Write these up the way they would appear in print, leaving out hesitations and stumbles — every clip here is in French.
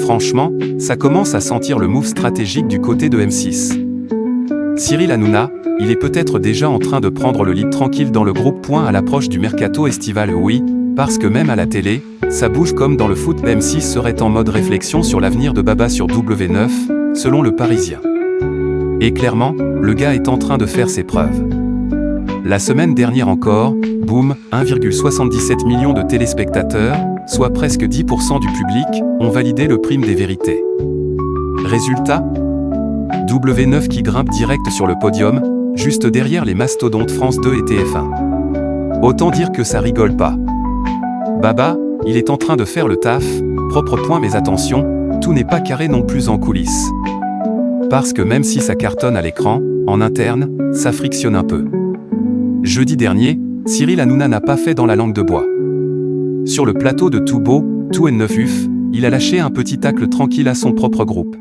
Franchement, ça commence à sentir le move stratégique du côté de M6. Cyril Hanouna, il est peut-être déjà en train de prendre le lead tranquille dans le groupe. À l'approche du mercato estival, oui, parce que même à la télé, ça bouge comme dans le foot. M6 serait en mode réflexion sur l'avenir de Baba sur W9, selon le Parisien. Et clairement, le gars est en train de faire ses preuves. La semaine dernière encore, boum, 1,77 million de téléspectateurs, soit presque 10% du public, ont validé le prime des vérités. Résultat ? W9 qui grimpe direct sur le podium, juste derrière les mastodontes France 2 et TF1. Autant dire que ça rigole pas. Baba, il est en train de faire le taf, propre point, mais attention, tout n'est pas carré non plus en coulisses. Parce que même si ça cartonne à l'écran, en interne, ça frictionne un peu. Jeudi dernier, Cyril Hanouna n'a pas fait dans la langue de bois. Sur le plateau de Tout Beau, Tout N9UF, il a lâché un petit tacle tranquille à son propre groupe.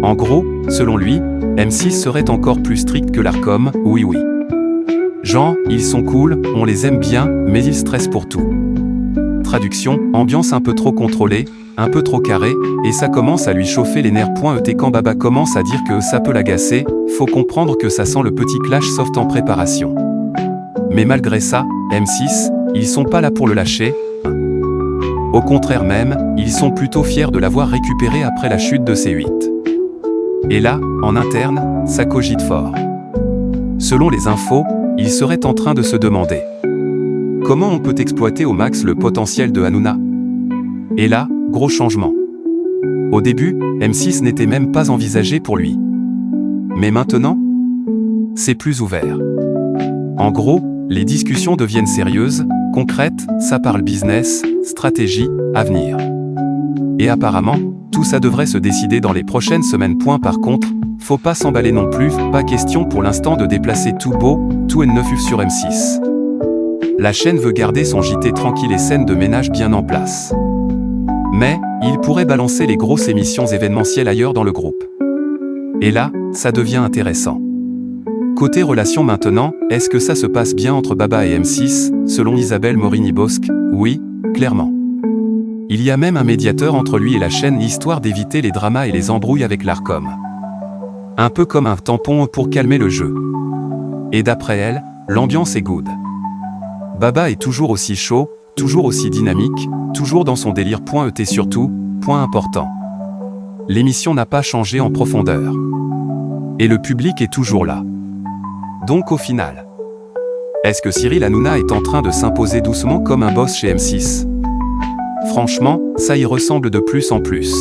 En gros, selon lui, M6 serait encore plus strict que l'Arcom, oui. Genre, ils sont cool, on les aime bien, mais ils stressent pour tout. Traduction, ambiance un peu trop contrôlée, un peu trop carrée, et ça commence à lui chauffer les nerfs. Quand Baba commence à dire que ça peut l'agacer, faut comprendre que ça sent le petit clash soft en préparation. Mais malgré ça, M6, ils sont pas là pour le lâcher. Au contraire même, ils sont plutôt fiers de l'avoir récupéré après la chute de C8. Et là, en interne, ça cogite fort. Selon les infos, ils seraient en train de se demander comment on peut exploiter au max le potentiel de Hanouna. Et là, gros changement. Au début, M6 n'était même pas envisagé pour lui. Mais maintenant, c'est plus ouvert. En gros, les discussions deviennent sérieuses, concrètes, ça parle business, stratégie, avenir. Et apparemment, tout ça devrait se décider dans les prochaines semaines. Par contre, faut pas s'emballer non plus, pas question pour l'instant de déplacer Tout Beau, Tout N9UF sur M6. La chaîne veut garder son JT tranquille et scène de ménage bien en place. Mais, il pourrait balancer les grosses émissions événementielles ailleurs dans le groupe. Et là, ça devient intéressant. Côté relations maintenant, est-ce que ça se passe bien entre Baba et M6, selon Isabelle Morini-Bosque? Oui, clairement. Il y a même un médiateur entre lui et la chaîne, histoire d'éviter les dramas et les embrouilles avec l'Arcom. Un peu comme un tampon pour calmer le jeu. Et d'après elle, l'ambiance est good. Baba est toujours aussi chaud, toujours aussi dynamique, toujours dans son délire. Et surtout, point important. L'émission n'a pas changé en profondeur. Et le public est toujours là. Donc au final, est-ce que Cyril Hanouna est en train de s'imposer doucement comme un boss chez M6 ? Franchement, ça y ressemble de plus en plus.